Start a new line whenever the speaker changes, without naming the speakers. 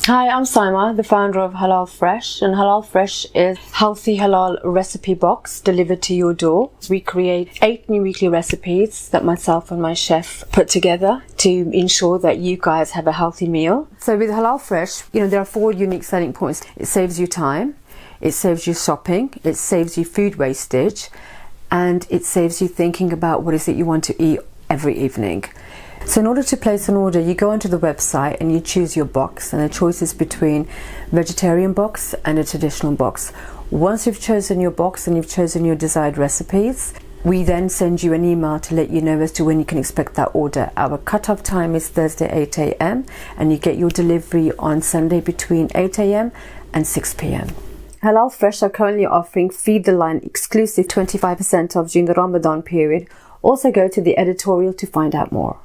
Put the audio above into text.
Hi, I'm Saima, the founder of Halal Fresh, and Halal Fresh is healthy halal recipe box delivered to your door. We create 8 new weekly recipes that myself and my chef put together to ensure that you guys have a healthy meal. So with Halal Fresh, there are 4 unique selling points. It saves you time, it saves you shopping, it saves you food wastage, and it saves you thinking about what is it you want to eat every evening. So in order to place an order, you go onto the website and you choose your box, and the choice is between vegetarian box and a traditional box. Once you've chosen your box and you've chosen your desired recipes, we then send you an email to let you know as to when you can expect that order. Our cutoff time is Thursday 8 a.m. and you get your delivery on Sunday between 8 a.m. and 6 p.m. Halal Fresh are currently offering Feed the Line exclusive 25% off during the Ramadan period. Also go to the editorial to find out more.